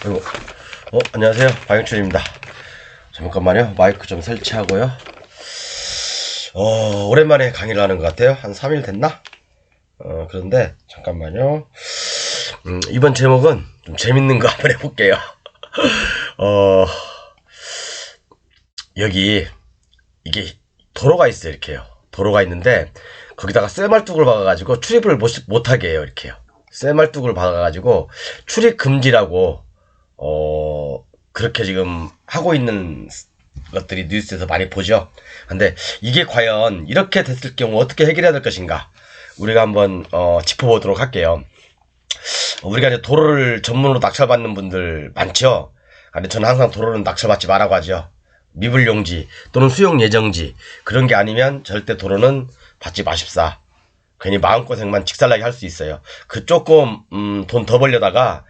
아이고, 안녕하세요. 박영춘입니다. 잠깐만요. 마이크 좀 설치하고요. 오랜만에 강의를 하는 것 같아요. 한 3일 됐나? 그런데, 잠깐만요. 이번 제목은 좀 재밌는 거 한번 해볼게요. 어, 여기, 이게 도로가 있어요. 이렇게요. 도로가 있는데, 거기다가 쇠말뚝을 박아가지고 출입을 못하게 해요. 이렇게요. 쇠말뚝을 박아가지고 출입 금지라고 그렇게 지금 하고 있는 것들이 뉴스에서 많이 보죠. 근데 이게 과연 이렇게 됐을 경우 어떻게 해결해야 될 것인가? 우리가 한번 짚어보도록 할게요. 우리가 이제 도로를 전문으로 낙찰받는 분들 많죠. 근데 저는 항상 도로는 낙찰받지 말라고 하죠. 미불용지 또는 수용 예정지 그런 게 아니면 절대 도로는 받지 마십사. 괜히 마음고생만 직살나게 할 수 있어요. 그 조금 돈 더 벌려다가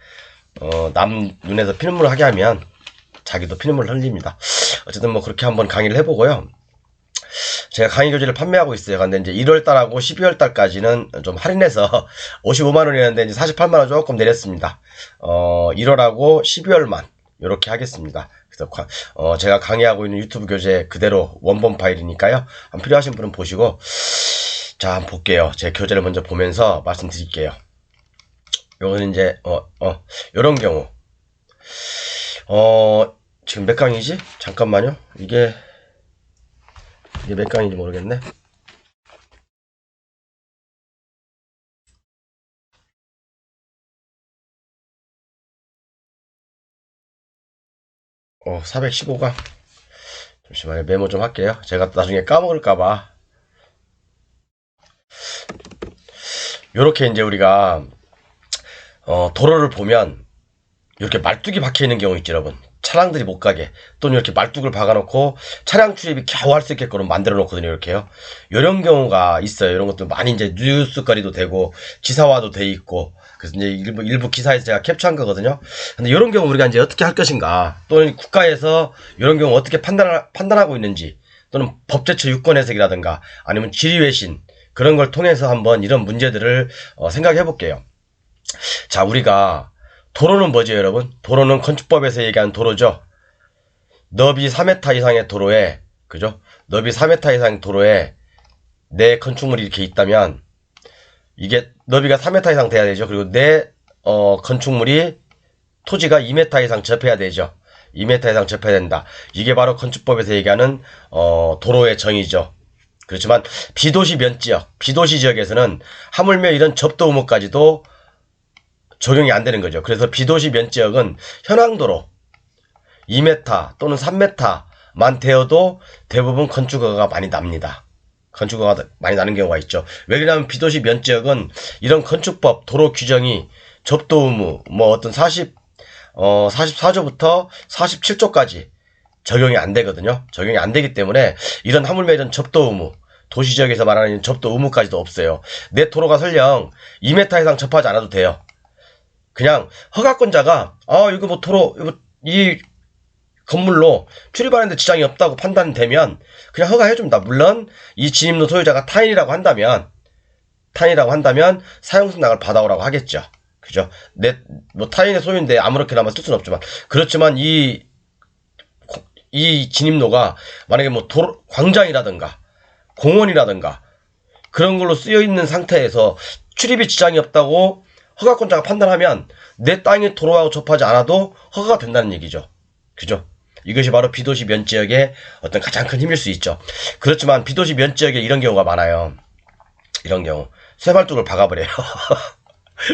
남 눈에서 피눈물을 하게 하면 자기도 피눈물을 흘립니다. 어쨌든 뭐 그렇게 한번 강의를 해보고요. 제가 강의 교재를 판매하고 있어요. 근데 이제 1월달하고 12월달까지는 좀 할인해서 55만원이었는데 이제 48만원 조금 내렸습니다. 1월하고 12월만 이렇게 하겠습니다. 그래서 제가 강의하고 있는 유튜브 교재 그대로 원본 파일이니까요. 필요하신 분은 보시고, 자, 한번 볼게요. 제 교재를 먼저 보면서 말씀드릴게요. 요거는 이제 요런 경우 지금 몇 강이지? 잠깐만요. 이게 몇 강인지 모르겠네. 어, 415강. 잠시만요. 메모 좀 할게요. 제가 나중에 까먹을까봐. 요렇게 이제 우리가 도로를 보면 이렇게 말뚝이 박혀 있는 경우 있죠, 여러분. 차량들이 못 가게 또는 이렇게 말뚝을 박아놓고 차량 출입이 겨우 할 수 있게끔 만들어 놓거든요. 이렇게요. 이런 경우가 있어요. 이런 것도 많이 이제 뉴스거리도 되고 기사화도 돼 있고, 그래서 이제 일부 기사에서 제가 캡처한 거거든요. 근데 이런 경우 우리가 이제 어떻게 할 것인가, 또는 국가에서 이런 경우 어떻게 판단하고 있는지, 또는 법제처 유권 해석이라든가 아니면 지리외신 그런 걸 통해서 한번 이런 문제들을 생각해 볼게요. 자, 우리가 도로는 뭐죠, 여러분? 도로는 건축법에서 얘기하는 도로죠. 너비 4m 이상의 도로에, 그죠? 너비 4m 이상 도로에 내 건축물이 이렇게 있다면, 이게 너비가 4m 이상 돼야 되죠. 그리고 내 건축물이 토지가 2m 이상 접해야 되죠. 2m 이상 접해야 된다. 이게 바로 건축법에서 얘기하는 도로의 정의죠. 그렇지만 비도시 면지역, 비도시 지역에서는 하물며 이런 접도 의무까지도 적용이 안 되는 거죠. 그래서 비도시 면지역은 현황도로 2m 또는 3m만 되어도 대부분 건축허가가 많이 납니다. 건축허가가 많이 나는 경우가 있죠. 왜냐하면 비도시 면지역은 이런 건축법 도로 규정이 접도 의무 뭐 어떤 44조부터 47조까지 적용이 안 되거든요. 적용이 안 되기 때문에 이런 하물며 이런 접도 의무, 도시지역에서 말하는 접도 의무까지도 없어요. 내 도로가 설령 2m 이상 접하지 않아도 돼요. 그냥 허가권자가 이거 뭐 도로 이 건물로 출입하는데 지장이 없다고 판단되면 그냥 허가해줍니다. 물론 이 진입로 소유자가 타인이라고 한다면 사용승낙을 받아오라고 하겠죠. 그죠? 뭐 타인의 소유인데 아무렇게나 쓸 수는 없지만, 그렇지만 이 진입로가 만약에 뭐 광장이라든가 공원이라든가 그런 걸로 쓰여 있는 상태에서 출입이 지장이 없다고 허가권자가 판단하면 내 땅이 도로하고 접하지 않아도 허가가 된다는 얘기죠. 그죠? 이것이 바로 비도시 면지역의 어떤 가장 큰 힘일 수 있죠. 그렇지만 비도시 면지역에 이런 경우가 많아요. 이런 경우 쇠발뚝을 박아버려요.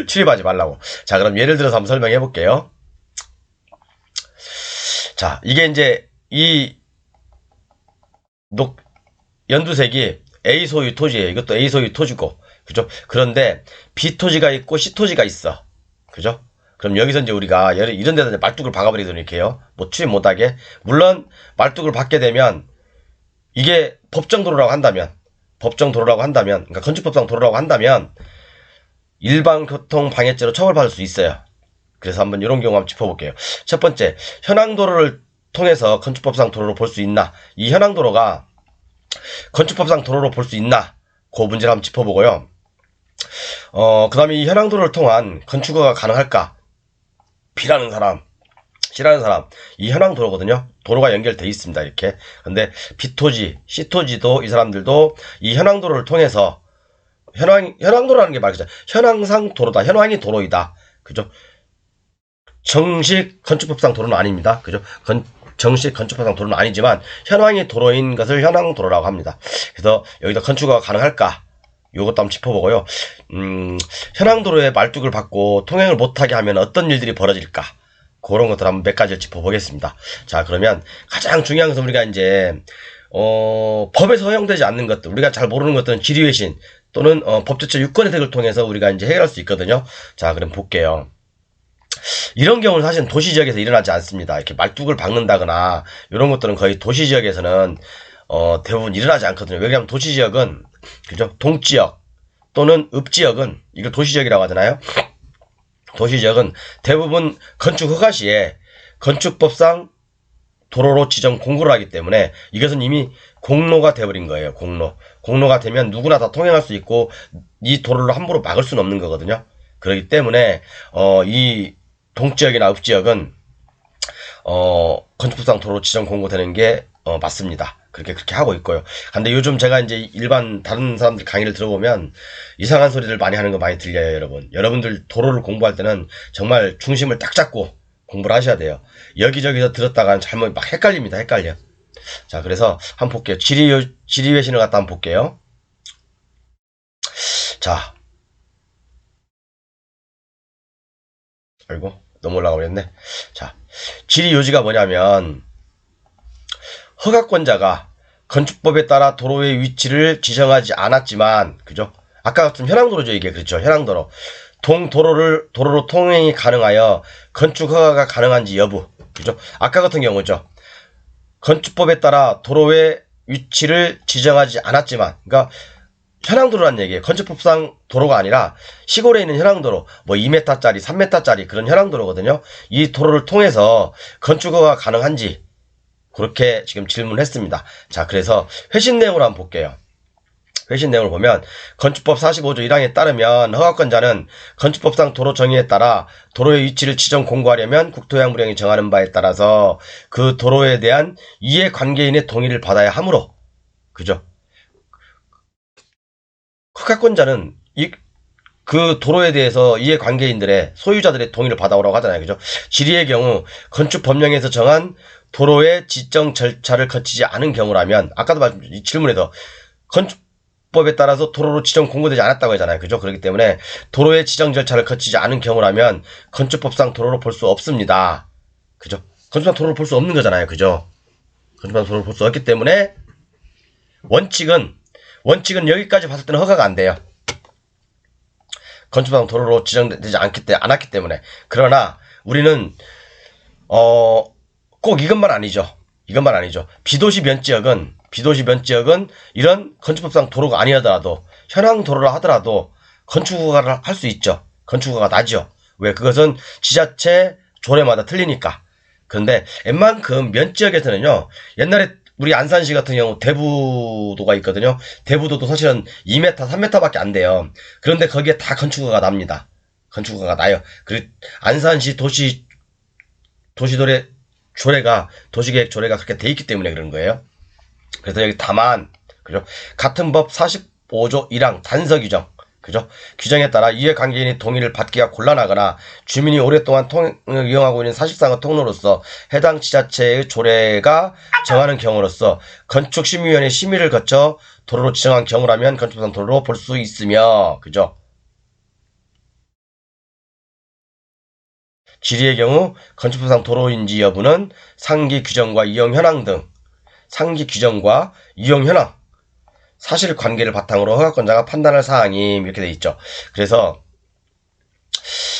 출입하지 말라고. 자, 그럼 예를 들어서 한번 설명해 볼게요. 자, 이게 이제 이 연두색이 A 소유 토지예요. 이것도 A 소유 토지고, 그죠? 그런데 B 토지가 있고 C 토지가 있어. 그죠? 그럼 여기서 이제 우리가 이런 데다 이제 말뚝을 박아버리도록 이렇게 해요. 뭐 출입 못하게. 물론 말뚝을 박게 되면 이게 법정도로라고 한다면, 그러니까 건축법상 도로라고 한다면 일반교통 방해죄로 처벌받을 수 있어요. 그래서 한번 이런 경우 한번 짚어볼게요. 첫 번째, 현황도로를 통해서 건축법상 도로로 볼 수 있나? 이 현황도로가 건축법상 도로로 볼 수 있나? 그 문제를 한번 짚어보고요. 그 다음에 이 현황도로를 통한 건축허가 가능할까? B라는 사람, 싫어하는 사람, 이 현황도로거든요. 도로가 연결돼 있습니다. 이렇게. 근데 B토지, C토지도 이 사람들도 이 현황도로를 통해서 현황도로라는 게 말이죠. 현황상 도로다. 현황이 도로이다. 그죠? 정식 건축법상 도로는 아닙니다. 그죠? 정식 건축법상 도로는 아니지만 현황이 도로인 것을 현황도로라고 합니다. 그래서 여기다 건축허가 가능할까? 요것도 한번 짚어보고요. 현황도로에 말뚝을 받고 통행을 못하게 하면 어떤 일들이 벌어질까? 그런 것들 한번 몇 가지를 짚어보겠습니다. 자, 그러면 가장 중요한 것은 우리가 이제 법에서 허용되지 않는 것들, 우리가 잘 모르는 것들은 지리외신 또는 법제처 유권 혜택을 통해서 우리가 이제 해결할 수 있거든요. 자, 그럼 볼게요. 이런 경우는 사실은 도시지역에서 일어나지 않습니다. 이렇게 말뚝을 박는다거나 이런 것들은 거의 도시지역에서는 대부분 일어나지 않거든요. 왜냐하면 도시지역은 그죠? 동지역 또는 읍지역은 이걸 도시지역이라고 하잖아요. 도시지역은 대부분 건축 허가 시에 건축법상 도로로 지정 공고를 하기 때문에 이것은 이미 공로가 돼버린 거예요. 공로가 되면 누구나 다 통행할 수 있고 이 도로를 함부로 막을 수는 없는 거거든요. 그렇기 때문에 이 동지역이나 읍지역은 건축법상 도로 지정 공고되는 게 맞습니다. 그렇게 하고 있고요. 근데 요즘 제가 이제 일반 다른 사람들 강의를 들어보면 이상한 소리를 많이 하는 거 많이 들려요, 여러분. 여러분들 도로를 공부할 때는 정말 중심을 딱 잡고 공부를 하셔야 돼요. 여기저기서 들었다가는 잘못 막 헷갈립니다. 헷갈려. 자, 그래서 한번 볼게요. 지리외신을 갖다 한번 볼게요. 자, 아이고 너무 올라가 버렸네. 자, 지리요지가 뭐냐면 허가권자가 건축법에 따라 도로의 위치를 지정하지 않았지만, 그죠? 아까 같은 현황도로죠, 이게. 그렇죠. 현황도로. 도로로 통행이 가능하여 건축 허가가 가능한지 여부. 그죠? 아까 같은 경우죠. 건축법에 따라 도로의 위치를 지정하지 않았지만, 그러니까 현황도로란 얘기예요. 건축법상 도로가 아니라 시골에 있는 현황도로, 뭐 2m짜리, 3m짜리 그런 현황도로거든요. 이 도로를 통해서 건축 허가가 가능한지 그렇게 지금 질문했습니다. 자, 그래서 회신 내용을 한번 볼게요. 회신 내용을 보면 건축법 45조 1항에 따르면 허가권자는 건축법상 도로 정의에 따라 도로의 위치를 지정 공고하려면 국토해양부령이 정하는 바에 따라서 그 도로에 대한 이해관계인의 동의를 받아야 하므로, 그죠? 허가권자는 그 도로에 대해서 이해관계인들의 소유자들의 동의를 받아오라고 하잖아요. 그죠? 지리의 경우 건축법령에서 정한 도로의 지정 절차를 거치지 않은 경우라면, 아까도 이 질문에서 건축법에 따라서 도로로 지정 공고되지 않았다고 하잖아요. 그죠? 그렇기 때문에 도로의 지정 절차를 거치지 않은 경우라면 건축법상 도로로 볼 수 없습니다. 그죠? 건축법상 도로로 볼 수 없는 거잖아요. 그죠? 건축법상 도로로 볼 수 없기 때문에 원칙은 여기까지 봤을 때는 허가가 안 돼요. 건축법상 도로로 지정되지 않았기 때문에. 그러나 우리는 꼭 이것만 아니죠. 비도시 면지역은 이런 건축법상 도로가 아니더라도 현황 도로라 하더라도 건축허가를 할 수 있죠. 건축허가가 나죠. 왜? 그것은 지자체 조례마다 틀리니까. 그런데 웬만큼 면지역에서는요, 옛날에 우리 안산시 같은 경우 대부도가 있거든요. 대부도도 사실은 2m, 3m밖에 안 돼요. 그런데 거기에 다 건축허가가 납니다. 건축허가가 나요. 그리고 안산시 도시도래 조례가, 도시계획 조례가 그렇게 돼 있기 때문에 그런 거예요. 그래서 여기 다만, 그죠? 같은 법 45조 1항 단서 규정, 그죠? 규정에 따라 이해관계인의 동의를 받기가 곤란하거나 주민이 오랫동안 통행을 이용하고 있는 사실상의 통로로서 해당 지자체의 조례가 정하는 경우로서 건축심의위원회 심의를 거쳐 도로로 지정한 경우라면 건축법상 도로로 볼 수 있으며, 그죠? 지리의 경우 건축법상 도로인지 여부는 상기 규정과 이용 현황 등 사실관계를 바탕으로 허가권자가 판단할 사항임, 이렇게 돼 있죠. 그래서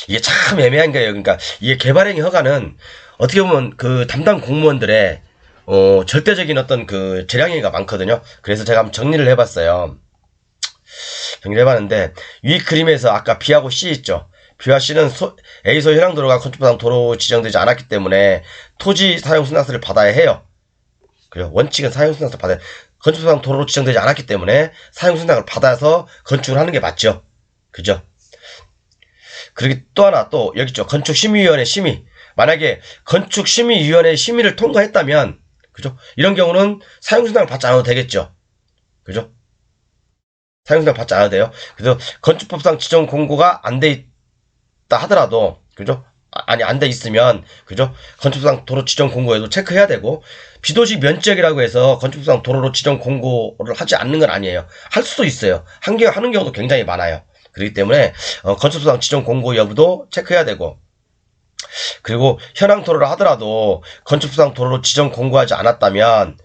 이게 참 애매한 거예요. 그러니까 이게 개발행위 허가는 어떻게 보면 그 담당 공무원들의 절대적인 어떤 그 재량행위가 많거든요. 그래서 제가 한번 정리를 해봤어요. 정리해봤는데 위 그림에서 아까 B하고 C 있죠. B와 C는 A소 현황도로가 건축법상 도로 지정되지 않았기 때문에 토지 사용 승낙서를 받아야 해요. 그래요. 원칙은 사용 승낙서를 받아야, 건축법상 도로로 지정되지 않았기 때문에 사용 승낙을 받아서 건축을 하는 게 맞죠. 그죠? 그리고 또 하나, 또 여기 있죠. 건축심의위원회 심의. 만약에 건축심의위원회 심의를 통과했다면, 그죠? 이런 경우는 사용승낙을 받지 않아도 되겠죠. 그죠? 사용승낙 받지 않아도 돼요. 그래서 건축법상 지정 공고가 안 돼 있다 하더라도, 그죠? 아니, 안 돼 있으면, 그죠? 건축법상 도로 지정 공고에도 체크해야 되고, 비도시 면적이라고 해서 건축법상 도로로 지정 공고를 하지 않는 건 아니에요. 할 수도 있어요. 하는 경우도 굉장히 많아요. 그렇기 때문에, 건축법상 지정 공고 여부도 체크해야 되고, 그리고 현황 도로를 하더라도 건축법상 도로로 지정 공고하지 않았다면,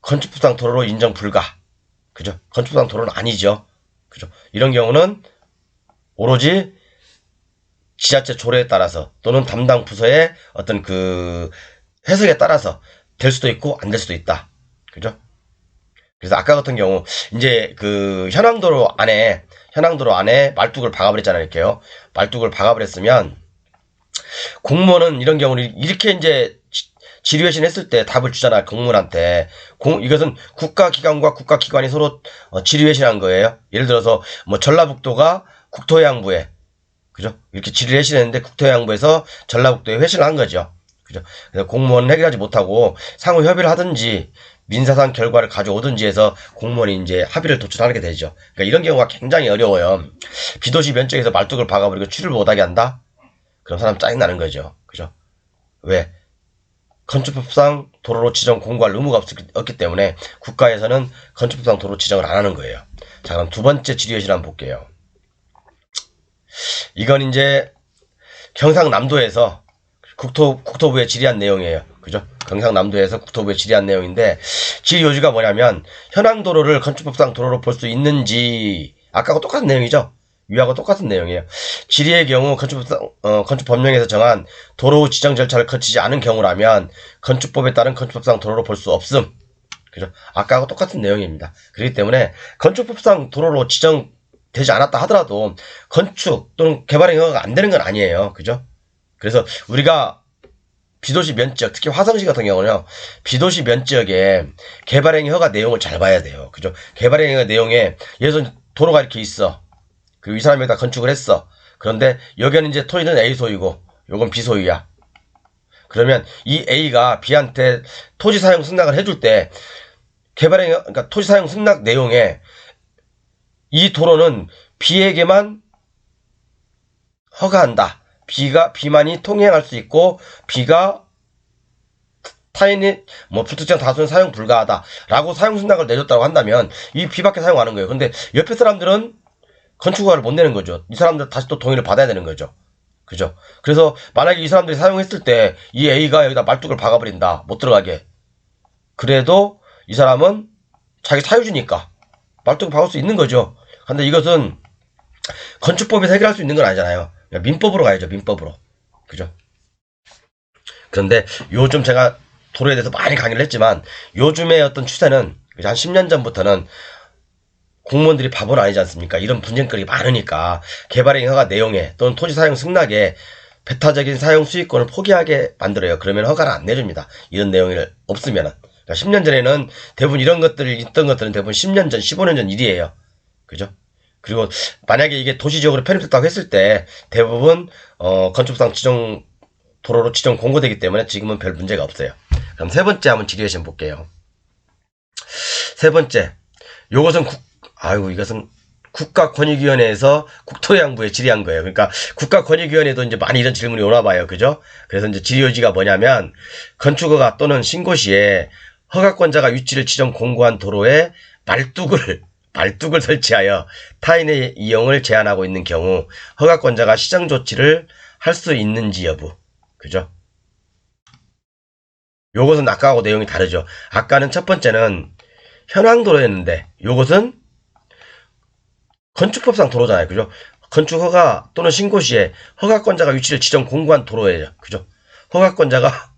건축법상 도로로 인정 불가. 그죠? 건축법상 도로는 아니죠. 그죠? 이런 경우는 오로지 지자체 조례에 따라서 또는 담당 부서의 어떤 그 해석에 따라서 될 수도 있고 안 될 수도 있다. 그죠? 그래서 아까 같은 경우 이제 그 현황도로 안에 말뚝을 박아버렸잖아요. 이렇게요. 말뚝을 박아버렸으면 공무원은 이런 경우는 이렇게 이제 질의회신 했을 때 답을 주잖아. 공무원한테. 이것은 국가기관과 국가기관이 서로 질의회신한 거예요. 예를 들어서 뭐 전라북도가 국토해양부에, 그죠? 이렇게 질의회신했는데 국토해양부에서 전라북도에 회신을 한 거죠. 그죠? 그래서 공무원은 해결하지 못하고 상호 협의를 하든지 민사상 결과를 가져오든지 해서 공무원이 이제 합의를 도출하게 되죠. 그러니까 이런 경우가 굉장히 어려워요. 비도시 면적에서 말뚝을 박아버리고 출입을 못하게 한다? 그럼 사람 짜증나는 거죠. 그죠? 왜? 건축법상 도로로 지정 공고할 의무가 없기 때문에 국가에서는 건축법상 도로 지정을 안 하는 거예요. 자, 그럼 두 번째 질의회신 한번 볼게요. 이건 이제 경상남도에서 국토부에 질의한 내용이에요. 그죠? 경상남도에서 국토부에 질의한 내용인데, 질의 요지가 뭐냐면, 현황 도로를 건축법상 도로로 볼 수 있는지, 아까하고 똑같은 내용이죠? 위하고 똑같은 내용이에요. 질의의 경우 건축법령에서 정한 도로 지정 절차를 거치지 않은 경우라면, 건축법에 따른 건축법상 도로로 볼 수 없음. 그죠? 아까하고 똑같은 내용입니다. 그렇기 때문에, 건축법상 도로로 지정되지 않았다 하더라도, 건축 또는 개발행 허가가 안 되는 건 아니에요. 그죠? 그래서 우리가 비도시 면적, 특히 화성시 같은 경우는요, 비도시 면적에 개발행위 허가 내용을 잘 봐야 돼요. 그죠? 개발행위 허가 내용에, 예를 들어 도로가 이렇게 있어. 그리고 이 사람이 여기다 건축을 했어. 그런데 여기는 이제 토지는 A 소유고, 요건 B 소유야. 그러면 이 A가 B한테 토지 사용 승낙을 해줄 때, 그러니까 토지 사용 승낙 내용에 이 도로는 B에게만 허가한다. B만이 통행할 수 있고, B가 타인이 불특정 다수는 사용 불가하다 라고 사용 승낙을 내줬다고 한다면 이 B밖에 사용하는 거예요. 근데 옆에 사람들은 건축허가를 못 내는 거죠. 이 사람들 다시 또 동의를 받아야 되는 거죠. 그죠? 그래서 만약에 이 사람들이 사용했을 때 이 A가 여기다 말뚝을 박아버린다. 못 들어가게. 그래도 이 사람은 자기 사유지니까 말뚝을 박을 수 있는 거죠. 근데 이것은 건축법에서 해결할 수 있는 건 아니잖아요. 민법으로 가야죠. 민법으로. 그죠? 그런데 요즘 제가 도로에 대해서 많이 강의를 했지만 요즘의 어떤 추세는 한 10년 전부터는 공무원들이 바보는 아니지 않습니까? 이런 분쟁거리가 많으니까 개발행 허가 내용에 또는 토지 사용 승낙에 배타적인 사용 수익권을 포기하게 만들어요. 그러면 허가를 안 내줍니다. 이런 내용이 없으면은. 그러니까 10년 전에는 대부분 이런 것들이 있던 것들은 대부분 10년 전, 15년 전 일이에요. 그죠? 그리고 만약에 이게 도시적으로 편입됐다고 했을 때 대부분 건축상 지정 도로로 지정 공고되기 때문에 지금은 별 문제가 없어요. 그럼 세 번째 한번 질의해서 볼게요. 세 번째, 이것은 국가권익위원회에서 국토해양부에 질의한 거예요. 그러니까 국가권익위원회도 이제 많이 이런 질문이 오나 봐요. 그죠? 그래서 이제 질의 요지가 뭐냐면 건축허가 또는 신고 시에 허가권자가 위치를 지정 공고한 도로에 말뚝을 설치하여 타인의 이용을 제한하고 있는 경우 허가권자가 시정 조치를 할 수 있는지 여부. 그죠? 요것은 아까하고 내용이 다르죠. 아까는 첫 번째는 현황도로였는데 요것은 건축법상 도로잖아요. 그죠? 건축허가 또는 신고 시에 허가권자가 위치를 지정 공고한 도로예요. 그죠? 허가권자가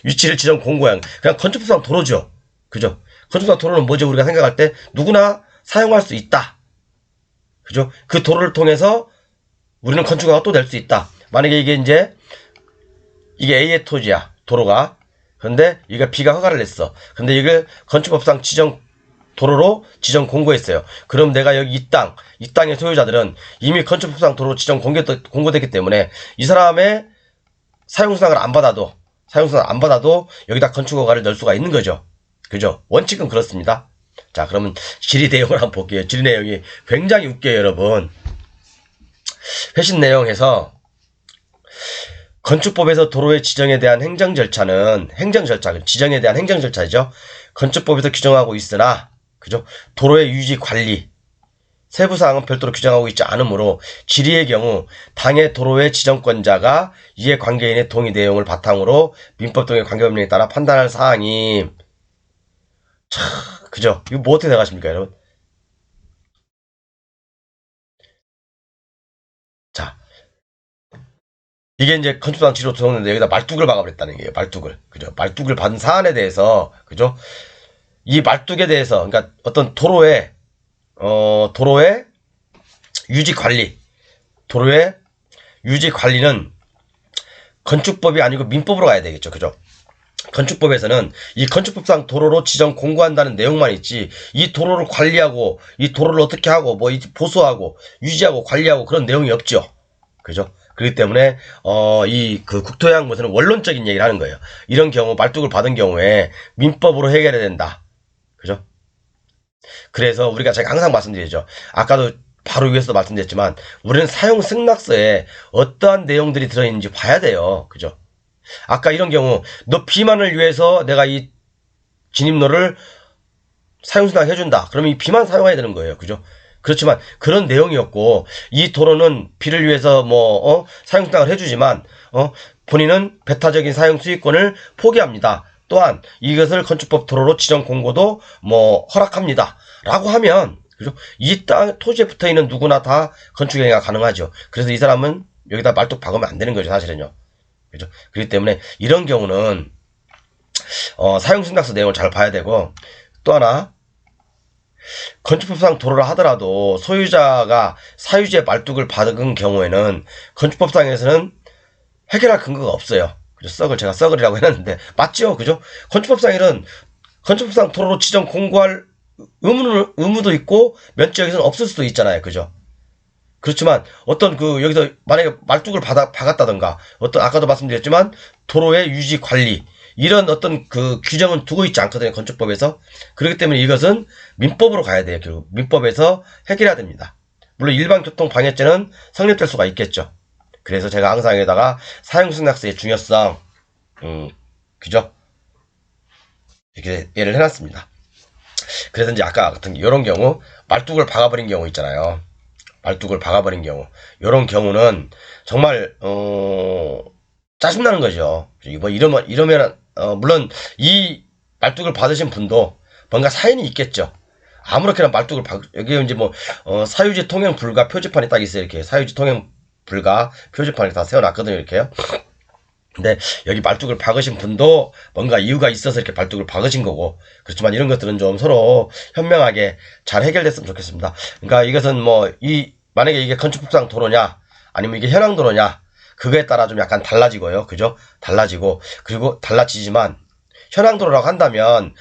위치를 지정 공고한 그냥 건축법상 도로죠. 그죠? 건축법상 도로는 뭐죠? 우리가 생각할 때 누구나 사용할 수 있다. 그죠? 그 도로를 통해서 우리는 건축허가 또 낼 수 있다. 만약에 이게 A의 토지야. 도로가. 근데 이게 B가 허가를 냈어. 근데 이걸 건축법상 지정 도로로 지정 공고했어요. 그럼 내가 여기 이 땅의 소유자들은 이미 건축법상 도로 지정 공고됐기 때문에 이 사람의 사용수당을 안 받아도 여기다 건축허가를 넣을 수가 있는 거죠. 그죠? 원칙은 그렇습니다. 자, 그러면 질의 내용을 한번 볼게요. 질의 내용이 굉장히 웃겨요, 여러분. 회신 내용에서 건축법에서 도로의 지정에 대한 지정에 대한 행정 절차죠. 건축법에서 규정하고 있으나, 그죠? 도로의 유지 관리, 세부 사항은 별도로 규정하고 있지 않으므로 질의의 경우 당해 도로의 지정권자가 이해 관계인의 동의 내용을 바탕으로 민법 등의 관계법령에 따라 판단할 사항이 그죠? 이거 뭐 어떻게 생각하십니까, 여러분? 자, 이게 이제 건축상 지로 들어오는데 여기다 말뚝을 박아버렸다는 얘기예요. 말뚝을. 그죠? 말뚝을 받은 사안에 대해서, 그죠? 이 말뚝에 대해서, 그러니까 어떤 도로의 도로의 유지 관리는 건축법이 아니고 민법으로 가야 되겠죠. 그죠? 건축법에서는 이 건축법상 도로로 지정 공고한다는 내용만 있지, 이 도로를 관리하고, 이 도로를 어떻게 하고, 뭐, 보수하고, 유지하고, 관리하고 그런 내용이 없죠. 그죠? 그렇기 때문에, 국토해양부에서는 원론적인 얘기를 하는 거예요. 이런 경우, 말뚝을 받은 경우에 민법으로 해결해야 된다. 그죠? 그래서 우리가 제가 항상 말씀드리죠. 아까도 바로 위에서도 말씀드렸지만, 우리는 사용 승낙서에 어떠한 내용들이 들어있는지 봐야 돼요. 그죠? 아까 이런 경우, 너 비만을 위해서 내가 이 진입로를 사용승낙 해준다. 그러면 이 비만 사용해야 되는 거예요. 그죠? 그렇지만 그런 내용이었고, 이 도로는 비를 위해서 사용승낙을 해주지만, 본인은 배타적인 사용 수익권을 포기합니다. 또한 이것을 건축법 도로로 지정 공고도 허락합니다. 라고 하면, 그죠? 이 땅, 토지에 붙어 있는 누구나 다 건축행위가 가능하죠. 그래서 이 사람은 여기다 말뚝 박으면 안 되는 거죠, 사실은요. 그죠? 그렇기 때문에 이런 경우는 사용승낙서 내용을 잘 봐야 되고, 또 하나, 건축법상 도로를 하더라도 소유자가 사유지의 말뚝을 받은 경우에는 건축법상에서는 해결할 근거가 없어요. 그죠? 제가 썩을이라고 해놨는데 맞죠? 그죠? 건축법상 도로로 지정 공고할 의무도 있고 면적에서는 없을 수도 있잖아요. 그죠? 그렇지만 여기서 만약에 말뚝을 박았다던가, 아까도 말씀드렸지만 도로의 유지 관리, 이런 규정은 두고 있지 않거든요, 건축법에서. 그렇기 때문에 이것은 민법으로 가야 돼요. 결국 민법에서 해결해야 됩니다. 물론 일반 교통 방해죄는 성립될 수가 있겠죠. 그래서 제가 항상 여기다가 사용승낙서의 중요성, 그죠? 이렇게 예를 해놨습니다. 그래서 이제 아까 같은 이런 경우, 말뚝을 박아버린 경우 있잖아요. 말뚝을 박아버린 경우, 이런 경우는 정말 짜증나는 거죠. 이러면 물론 이 말뚝을 받으신 분도 뭔가 사연이 있겠죠. 아무렇게나 말뚝을 여기 이제 사유지 통행 불가 표지판이 딱 있어요. 이렇게 사유지 통행 불가 표지판이 다 세워놨거든요. 이렇게요. 근데 여기 말뚝을 박으신 분도 뭔가 이유가 있어서 이렇게 말뚝을 박으신 거고, 그렇지만 이런 것들은 좀 서로 현명하게 잘 해결됐으면 좋겠습니다. 그러니까 이것은 만약에 이게 건축법상 도로냐 아니면 이게 현황 도로냐, 그거에 따라 좀 약간 달라지고요. 그죠? 그리고 달라지지만 현황 도로라고 한다면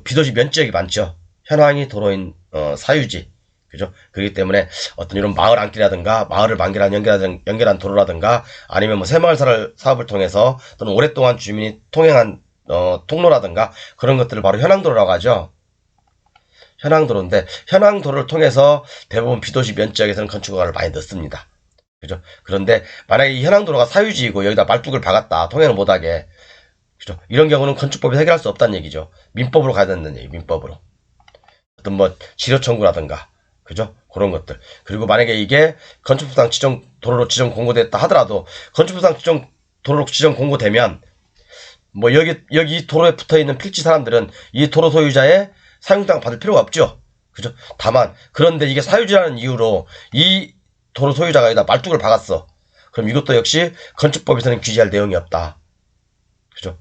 비도시 면적이 많죠. 현황이 도로인 사유지. 그죠? 그렇기 때문에 이런 마을 안길이라든가 마을을 연결한 도로라든가, 아니면 새마을 사업을 통해서 또는 오랫동안 주민이 통행한 통로라든가, 그런 것들을 바로 현황도로라고 하죠. 현황도로인데, 현황도로를 통해서 대부분 비도시 면적에서는 건축허가를 많이 넣습니다. 그죠? 그런데 만약에 이 현황도로가 사유지이고 여기다 말뚝을 박았다, 통행을 못하게, 그죠? 이런 경우는 건축법이 해결할 수 없다는 얘기죠. 민법으로 가야 된다는 얘기, 민법으로. 지료 청구라든가, 그죠? 그런 것들. 그리고 만약에 이게 건축법상 도로로 지정 공고됐다 하더라도, 건축법상 도로로 지정 공고되면, 여기 도로에 붙어 있는 필지 사람들은 이 도로 소유자의 사용당 받을 필요가 없죠. 그죠? 다만, 그런데 이게 사유지라는 이유로 이 도로 소유자가 여기다 말뚝을 박았어. 그럼 이것도 역시 건축법에서는 규제할 내용이 없다. 그죠?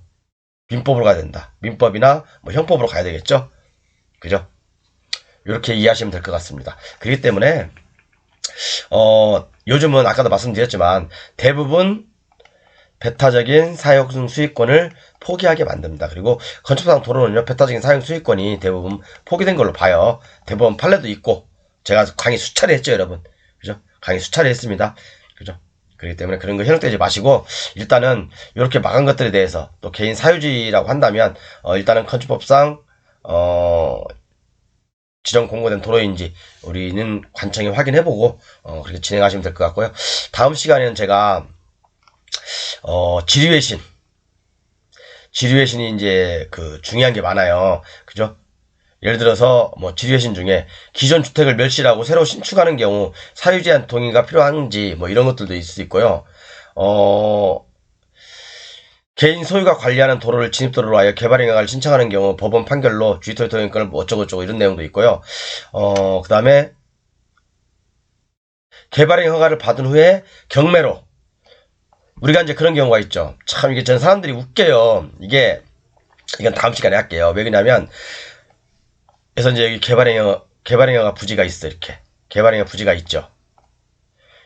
민법으로 가야 된다. 민법이나 형법으로 가야 되겠죠? 그죠? 이렇게 이해하시면 될 것 같습니다. 그렇기 때문에 요즘은 아까도 말씀드렸지만 대부분 배타적인 사용 수익권을 포기하게 만듭니다. 그리고 건축상 도로는요, 배타적인 사용 수익권이 대부분 포기된 걸로 봐요. 대법원 판례도 있고, 제가 강의 수차례 했죠, 여러분. 그죠? 강의 수차례 했습니다. 그죠? 그렇기 때문에 그런 거 현혹되지 마시고 일단은 이렇게 막은 것들에 대해서 또 개인 사유지라고 한다면 일단은 건축법상 지정 공고된 도로인지 우리는 관청에 확인해보고 그렇게 진행하시면 될 것 같고요. 다음 시간에는 제가 지류의 신이 이제 그 중요한 게 많아요. 그죠? 예를 들어서 뭐 지류의 신 중에 기존 주택을 멸실하고 새로 신축하는 경우 사유제한 동의가 필요한지 뭐 이런 것들도 있을 수 있고요. 개인 소유가 관리하는 도로를 진입도로로 하여 개발행위를 신청하는 경우 법원 판결로 주의토의 동행권을 뭐 어쩌고저쩌고 이런 내용도 있고요. 그 다음에 개발행위 허가를 받은 후에 경매로 우리가 이제 그런 경우가 있죠. 참 이게 전 사람들이 웃겨요. 이건 다음 시간에 할게요. 왜 그러냐면 그래서 이제 여기 개발행위가 부지가 있어. 이렇게 개발행위 부지가 있죠.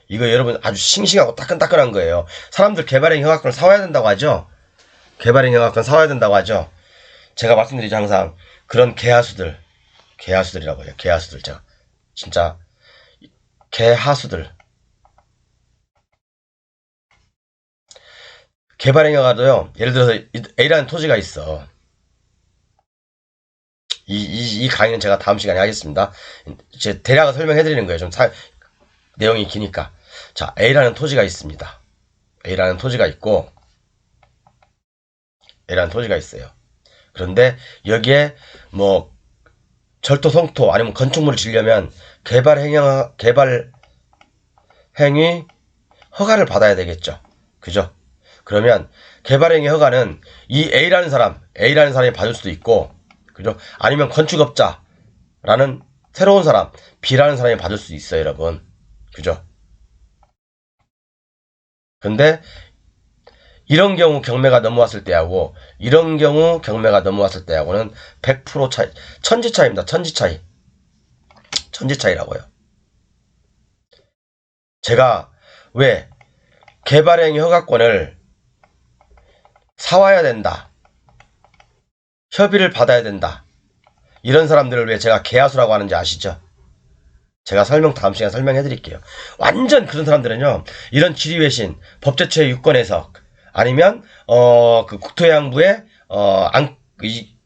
이거 여러분 아주 싱싱하고 따끈따끈한 거예요. 사람들 개발행위 허가권을 사와야 된다고 하죠. 개발행위 허가권 사와야 된다고 하죠. 제가 말씀드리죠. 항상 그런 개하수들이라고 해요. 개하수들. 제가 진짜 개하수들. 개발행위 허가도요. 예를 들어서 A라는 토지가 있어. 이 강의는 제가 다음 시간에 하겠습니다. 제 대략을 설명해 드리는 거예요. 내용이 기니까. 자, A라는 토지가 있습니다. A라는 토지가 있고, A라는 토지가 있어요. 그런데 여기에 뭐 절도, 성토 아니면 건축물을 지으려면 개발 행위 허가를 받아야 되겠죠. 그죠? 그러면 개발행위 허가는 이 A라는 사람이 받을 수도 있고, 그죠? 아니면 건축업자라는 새로운 사람, B라는 사람이 받을 수 있어요, 여러분. 그죠? 근데 이런 경우 경매가 넘어왔을 때하고 이런 경우 경매가 넘어왔을 때하고는 100% 차이, 천지 차이입니다. 천지 차이라고요. 제가 왜 개발행위 허가권을 사와야 된다, 협의를 받아야 된다, 이런 사람들을 왜 제가 개하수라고 하는지 아시죠? 제가 다음 시간에 설명해 드릴게요. 완전 그런 사람들은요, 이런 지리외신, 법제처의 유권 해석, 아니면, 그 국토해양부에,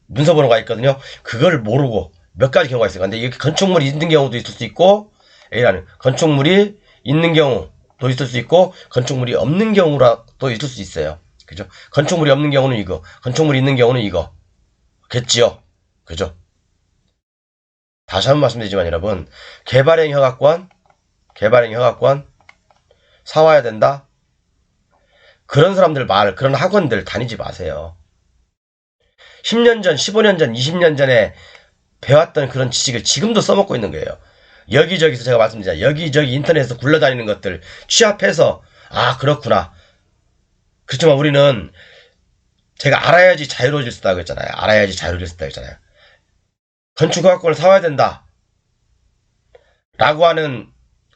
문서번호가 있거든요. 그걸 모르고 몇 가지 경우가 있어요. 근데 이게 건축물이 있는 경우도 있을 수 있고, A라는 건축물이 있는 경우도 있을 수 있고, 건축물이 없는 경우도 있을 수 있어요. 그죠? 건축물이 없는 경우는 이거, 건축물이 있는 경우는 이거. 겠지요? 그죠? 다시 한번 말씀드리지만 여러분, 개발행위 허가권 사와야 된다? 그런 사람들 그런 학원들 다니지 마세요. 10년 전, 15년 전, 20년 전에 배웠던 그런 지식을 지금도 써먹고 있는 거예요. 여기저기서 제가 말씀드리자. 여기저기 인터넷에서 굴러다니는 것들 취합해서, 아, 그렇구나. 그렇지만 우리는 제가 알아야지 자유로워질 수 있다고 했잖아요. 알아야지 자유로워질 수 있다고 했잖아요. 건축허가권을 사와야 된다 라고 하는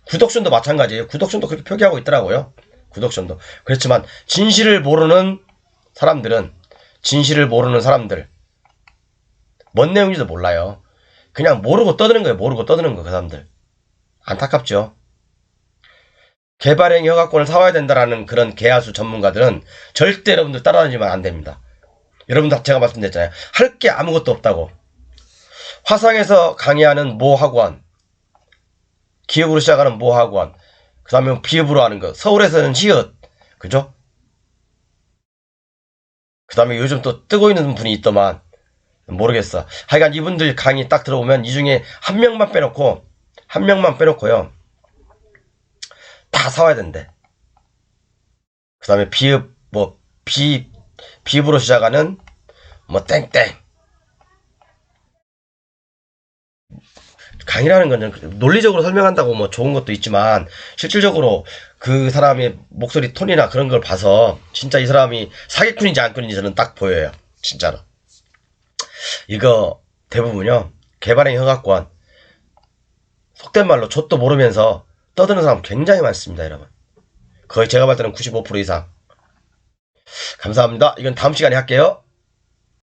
구독션도 마찬가지예요. 구독션도 그렇게 표기하고 있더라고요. 구독션도. 그렇지만 진실을 모르는 사람들 뭔 내용인지도 몰라요. 그냥 모르고 떠드는 거예요. 그 사람들. 안타깝죠. 개발행위 허가권을 사와야 된다라는 그런 개하수 전문가들은 절대 여러분들 따라다니면 안 됩니다. 여러분들 제가 말씀드렸잖아요. 할 게 아무것도 없다고. 화성에서 강의하는 모 학원, 기업으로 시작하는 모 학원, 그 다음에 비읍으로 하는 거, 서울에서는 시읒, 그죠? 그 다음에 요즘 또 뜨고 있는 분이 있더만, 모르겠어. 하여간 이분들 강의 딱 들어보면 이 중에 한 명만 빼놓고요. 다 사와야 된대. 그 다음에 비읍으로 시작하는, 뭐, 땡땡. 강의라는 건 논리적으로 설명한다고 뭐 좋은 것도 있지만 실질적으로 그 사람의 목소리 톤이나 그런 걸 봐서 진짜 이 사람이 사기꾼인지 안꾼인지 저는 딱 보여요. 진짜로. 이거 대부분요. 개발행위 허가권 속된 말로 좆도 모르면서 떠드는 사람 굉장히 많습니다. 여러분. 거의 제가 봤을 때는 95% 이상. 감사합니다. 이건 다음 시간에 할게요.